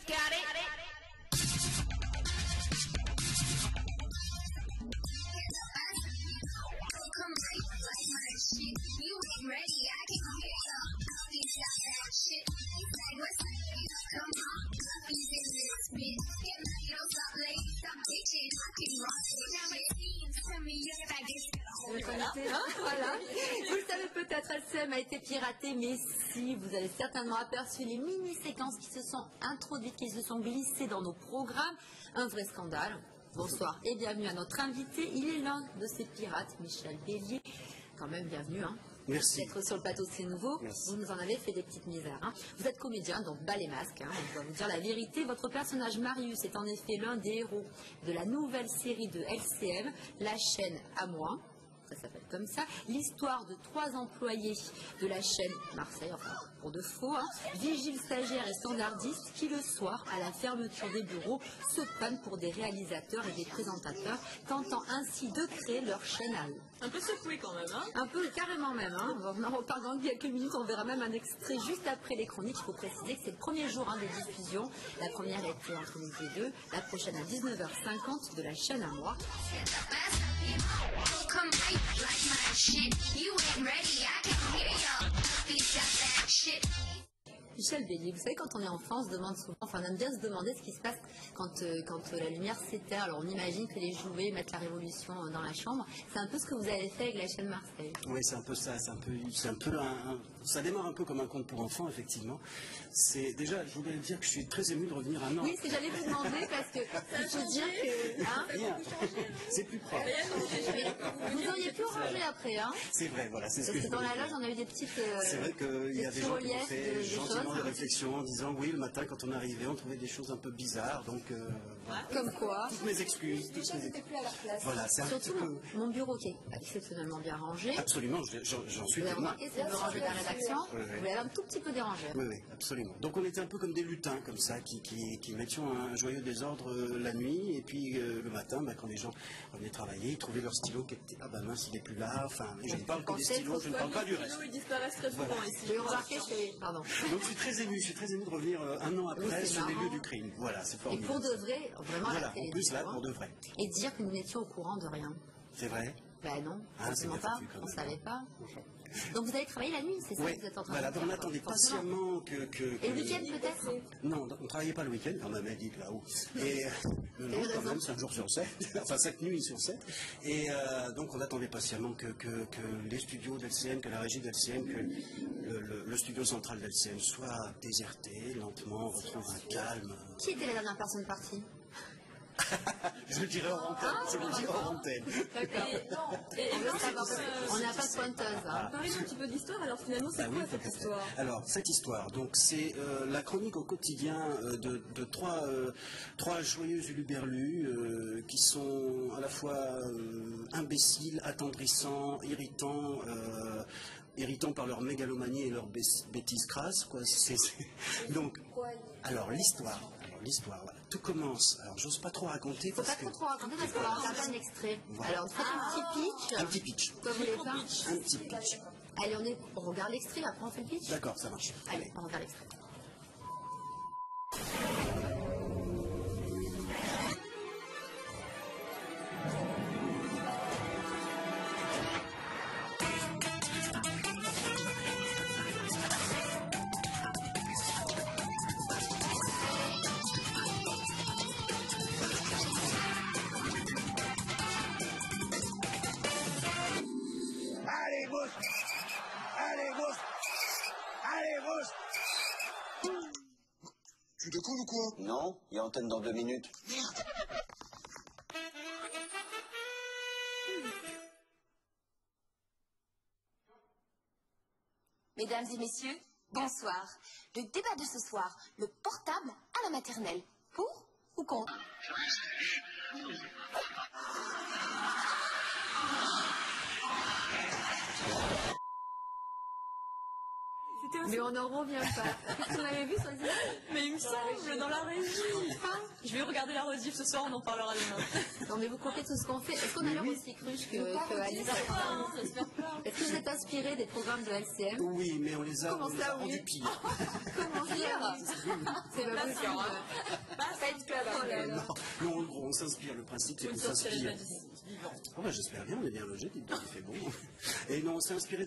got it. Voilà. Vous le savez peut-être, LCM a été piraté, mais si, vous avez certainement aperçu les mini-séquences qui se sont introduites, qui se sont glissées dans nos programmes. Un vrai scandale. Bonsoir et bienvenue à notre invité. Il est l'un de ces pirates, Michel Bélier. Quand même, bienvenue. Merci. D'être sur le plateau, c'est nouveau. Merci. Vous nous en avez fait des petites misères. Vous êtes comédien, donc bas les masques. On doit vous dire la vérité. Votre personnage Marius est en effet l'un des héros de la nouvelle série de LCM, La chaîne à moi. Ça s'appelle comme ça. L'histoire de 3 employés de la chaîne Marseille, enfin pour de faux, vigiles, stagiaires et standardistes qui le soir, à la fermeture des bureaux, se prennent pour des réalisateurs et des présentateurs, tentant ainsi de créer leur chaîne à eux. Un peu secoué quand même, hein. Un peu carrément même. On en reparle dans quelques minutes, on verra même un extrait juste après les chroniques. Il faut préciser que c'est le premier jour des diffusions. La première était entre midi et 2, la prochaine à 19h50 de la chaîne à moi. Michel Bélier, vous savez, quand on est enfant, on se demande souvent, on aime bien se demander ce qui se passe quand la lumière s'éteint. Alors on imagine que les jouets mettent la révolution dans la chambre. C'est un peu ce que vous avez fait avec la chaîne Marseille. Oui, c'est un peu ça. Ça démarre un peu comme un conte pour enfants, effectivement. Déjà, je voulais dire que je suis très ému de revenir un an. Oui, c'est j'allais vous demander parce que il faut dire que rien, c'est plus propre. Vous auriez pu ranger après, C'est vrai, voilà, c'est ce que parce je que dans voulais la loge, dire. on a eu des petites. C'est vrai qu'il y a des gens qui ont fait des gentiment choses. des réflexions en disant oui, le matin quand on arrivait, on trouvait des choses un peu bizarres, donc voilà. Comme quoi. Toutes mes excuses. Voilà, c'est un petit Surtout peu. mon bureau qui est exceptionnellement bien rangé. Absolument, j'en suis Vous avez témoin. remarqué, c'est le rangé de la rédaction. Oui, oui. Vous l'avez un tout petit peu dérangé. Oui, oui, absolument. Donc on était un peu comme des lutins, comme ça, qui mettions un joyeux désordre la nuit, et puis le matin, quand les gens venaient travailler, ils trouvaient leur stylo qui était, ah ben mince, il n'est plus là, enfin, je ne parle que des stylos, je ne parle pas du reste. Ils disparaissent très souvent Voilà. ici. J'ai remarqué que. Pardon. Donc je suis très ému de revenir un an après c'est sur les marrant. lieux du crime. Voilà, c'est Et formidable. pour de vrai, vraiment. Voilà, à la télé, en plus là, tu vois. pour de vrai. Et dire que nous n'étions au courant de rien. C'est vrai. Ben non, Ah, absolument c'est bien pas. foutu, quand On ne même. savait pas. Donc vous avez travaillé la nuit, c'est ça Oui, que vous êtes en train voilà, de faire. on attendait Forcément. patiemment que... Et le week-end peut-être. Non, on ne travaillait pas le week-end, quand même, elle dit là-haut. Et non, raison. quand même, 5 jours sur 7, enfin 5 nuits sur 7. Et donc on attendait patiemment que les studios d'LCN, que la régie d'LCN, que le studio central d'LCN soit déserté, lentement, retrouve un calme. Qui était la dernière personne partie? Je le dirai hors antenne, je le dirai hors antenne. D'accord. On n'a pas de pointeuse. Parlez un petit peu d'histoire, alors finalement, c'est Ah quoi oui, cette tout à fait. histoire? Alors, cette histoire, donc c'est la chronique au quotidien de trois joyeux uluberlus qui sont à la fois imbéciles, attendrissants, irritants par leur mégalomanie et leur bêtise crasse, quoi. Donc, alors l'histoire, voilà. Tout commence. Alors, j'ose pas trop raconter Faut parce pas que trop raconter parce qu'on va en faire un extrait. Voilà. Alors, faites un petit pitch. un petit pitch, Quoi vous voulez faire? un petit pitch. Allez, on regarde l'extrait, après on fait le pitch. D'accord, ça marche. Allez, on regarde l'extrait. Allez, Rousse! Allez, Rousse! Allez, Rousse! Tu déconnes ou quoi? Non, il y a antenne dans 2 minutes. Mesdames et messieurs, bonsoir. Le débat de ce soir, le portable à la maternelle. Pour ou contre? Mais on n'en revient pas. Qu'est-ce qu'on avait vu sur les images? Mais il me semble, dans la régie. Je Je vais regarder la rediff ce soir, on en parlera demain. Non mais vous comptez tout ce qu'on fait. Est-ce qu'on a l'air aussi cruche que Alice? J'espère pas. Est-ce que vous êtes inspiré des programmes de LCM? Oui, mais on les a rendus pires. Comment dire? C'est pas possible. Fight Club. Oh là là. Non, en gros, on s'inspire. Le principe, c'est qu'on s'inspire. Oh, bah, j'espère bien, on est bien logé, il fait bon. Et non, on s'est inspiré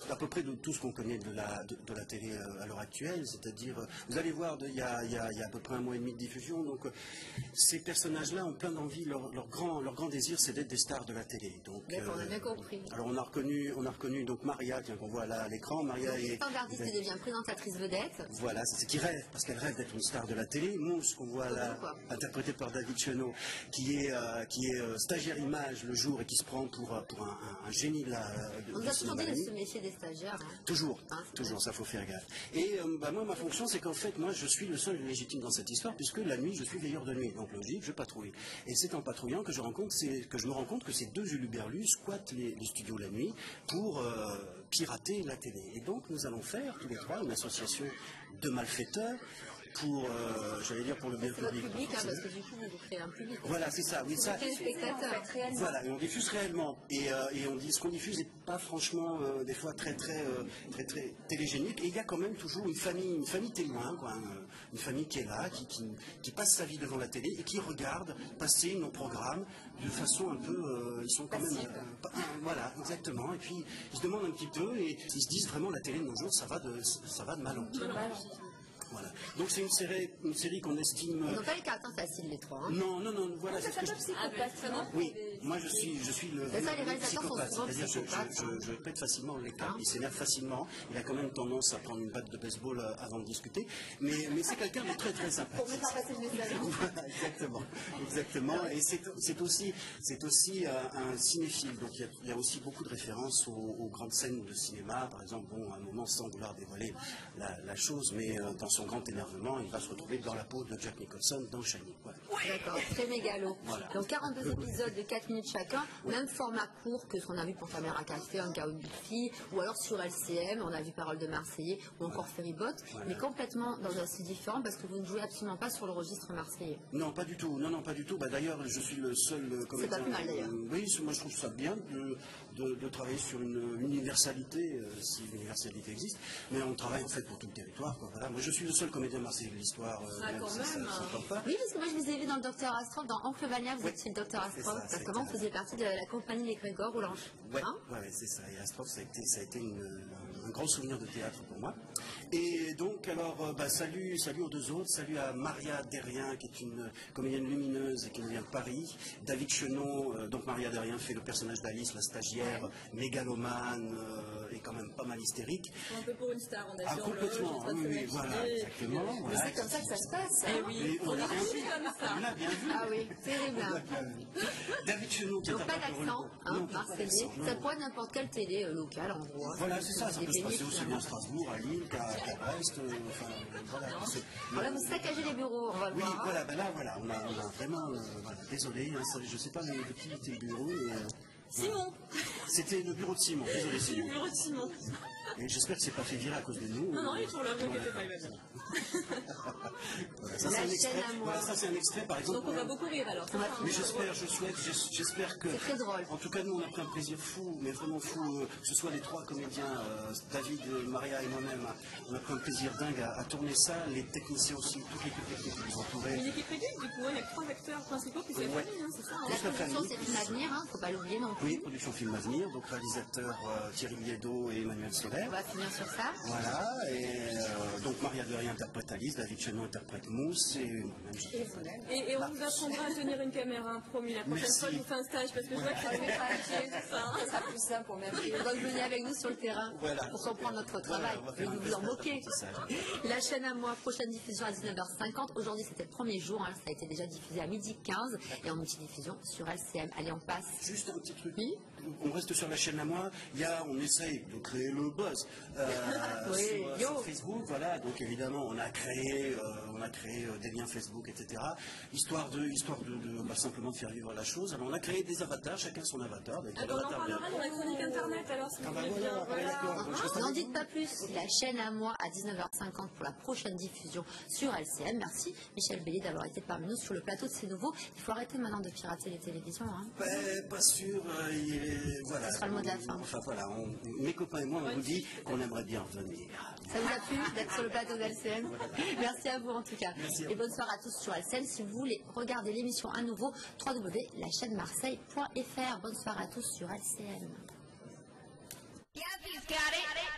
à peu près de tout ce qu'on connaît de la télé à l'heure actuelle, c'est-à-dire, vous allez voir, il y a à peu près 1 mois et demi de diffusion, donc ces personnages-là ont plein d'envie, leur grand désir, c'est d'être des stars de la télé. Donc, on a bien compris. Alors on a reconnu donc Maria, qu'on voit là à l'écran. Maria est standardiste et devient présentatrice vedette. Voilà, c'est qui rêve, parce qu'elle rêve d'être une star de la télé. Mousse, qu'on voit là, interprété par David Chenot, qui est stagiaire image le jour et qui se prend pour un génie de la. On nous a toujours dit de se méfier des stagiaires. Hein. Toujours, ça faut faire gaffe. Et moi, ma fonction, c'est qu'en fait, moi, je suis le seul légitime dans cette histoire, puisque la nuit, je suis veilleur de nuit. Donc logique, je patrouille. Et c'est en patrouillant que je me rends compte que ces deux huluberlus squattent les studios la nuit pour pirater la télé. Et donc, nous allons faire, tous les trois, une association de malfaiteurs pour, j'allais dire, pour le bien public. Public, hein, parce que du coup, vous créez un public. Voilà, c'est ça, oui, ça. Téléspectateurs. Voilà, et on diffuse réellement. Et on dit, ce qu'on diffuse n'est pas franchement, des fois, très télégénique. Et il y a quand même toujours une famille témoin, quoi, une famille qui est là, qui passe sa vie devant la télé et qui regarde passer nos programmes de façon un peu, ils sont quand même, voilà, exactement. Et puis, ils se demandent un petit peu et ils se disent vraiment, la télé de nos jours, ça va de mal en pis. Voilà. Donc c'est une série qu'on estime. Ils n'ont pas les caractères faciles les trois. Hein. Non, voilà. C'est ce que oui, moi je suis le psychopathe. C'est-à-dire je pète facilement les câbles, il s'énerve facilement. Il a quand même tendance à prendre une batte de baseball avant de discuter. Mais c'est quelqu'un de très sympathique. Pour me faire passer le message. Voilà, exactement. Et c'est aussi un cinéphile. Donc il y a aussi beaucoup de références aux grandes scènes de cinéma. Par exemple, à un moment, sans vouloir dévoiler la chose, mais dans son grand énervement, il va se retrouver dans la peau de Jack Nicholson dans Shining. Voilà. D'accord, très mégalo. Voilà. Donc 42 épisodes de 4 minutes chacun, même format court que ce qu'on a vu pour Caméra Café, Un Chaos de Fille, ou alors sur LCM, on a vu Parole de Marseillais, ou encore Ferryboat, mais complètement dans un style différent parce que vous ne jouez absolument pas sur le registre marseillais. Non, pas du tout. Pas du tout. D'ailleurs, je suis le seul comédien. C'est pas plus mal d'ailleurs. Oui, moi je trouve ça bien de travailler sur une universalité, si l'universalité existe, mais on travaille en fait pour tout le territoire. Quoi. Voilà. Moi je suis le seul comédien marseillais de l'histoire. Quand même. Oui, parce que moi je vous ai vu dans le Docteur Astrophe, dans Oncle Vania, vous étiez le Docteur Astrophe, parce qu'avant vous faisiez partie de la compagnie Les Grégor Roulange. Oui, c'est ça. Et Astrophe, ça a été un grand souvenir de théâtre pour moi. Et donc, alors, salut aux deux autres. Salut à Maria Derrien, qui est une comédienne lumineuse et qui vient de Paris. David Chenot, donc Maria Derrien fait le personnage d'Alice, la stagiaire, mégalomane et quand même pas mal hystérique. Un peu pour une star, on a complètement, oui, voilà, exactement. Mais c'est comme ça que ça se passe. Eh oui, on a vu comme ça. On a bien vu. Ah oui, terrible. David Chenot, qui donc pas d'accent, marseillais. Ça pourrait être n'importe quelle télé locale en gros. Voilà, c'est ça. Ça peut se passer aussi bien à Strasbourg, à Lille, qu'à Brest. Voilà, vous saccagez les bureaux, on va le voir. Voilà, on a vraiment, désolé, je sais pas de qui était le bureau, mais... Simon. C'était le bureau de Simon, désolé Simon. Le bureau de Simon. Et j'espère que c'est pas fait virer à cause de nous. Non, il est toujours là, vous inquiétez pas, il va bien. Voilà, ça c'est un extrait, par exemple. Donc on va beaucoup rire alors. Mais j'espère que... C'est très drôle. En tout cas, nous on a pris un plaisir fou, mais vraiment fou, que ce soit les trois comédiens, David, Maria et moi-même, on a pris un plaisir dingue à tourner ça, les techniciens aussi, toute l'équipe technique qui nous entourait. Une équipe réduite, du coup, il y a 3 acteurs principaux, puis c'est la famille, c'est ça. La production, c'est Film Avenir, faut pas l'oublier non plus. Oui, production Film Avenir, donc réalisateur Thierry Liedo et Emmanuel Soler. On va finir sur ça. Voilà, et donc Maria Derrien interprète Alice, David Chenot interprète Mousse, et moi-même Et on vous apprendra à tenir une caméra, promis, la prochaine fois je vous fais un stage, parce que je vois que ça fait pas tout ça. Ça sera plus simple pour même. Donc venez avec nous sur le terrain pour comprendre notre travail. Et vous vous en moquez. La chaîne à moi, prochaine diffusion à 19h50. Aujourd'hui, c'était le premier jour. Ça a été déjà diffusé à 12h15 et en multidiffusion sur LCM. Allez, on passe. Juste un petit truc. Oui. On reste sur la chaîne à moi. On essaye de créer le buzz sur Facebook. Voilà. Donc évidemment, on a a créé des liens Facebook, etc. Histoire de simplement faire vivre la chose. Alors on a créé des avatars, chacun son avatar. On en parlera dans la chronique internet alors si vous voulez bien. N'en dites pas plus, la chaîne à moi à 19h50 pour la prochaine diffusion sur LCM. Merci Michel Bélier d'avoir été parmi nous sur le plateau de C'est Nouveau. Il faut arrêter maintenant de pirater les télévisions. Hein. Pas sûr, voilà. Ce sera le mot de la fin. Enfin voilà, mes copains et moi on vous dit qu'on aimerait bien revenir. Ça vous a plu d'être sur le plateau d'LCM? Merci à vous en tout cas. Merci. Et bonne soirée à tous sur LCM. Si vous voulez regarder l'émission à nouveau, www.lachaînemarseille.fr. Bonne soirée à tous sur LCM. Yeah, he's got it.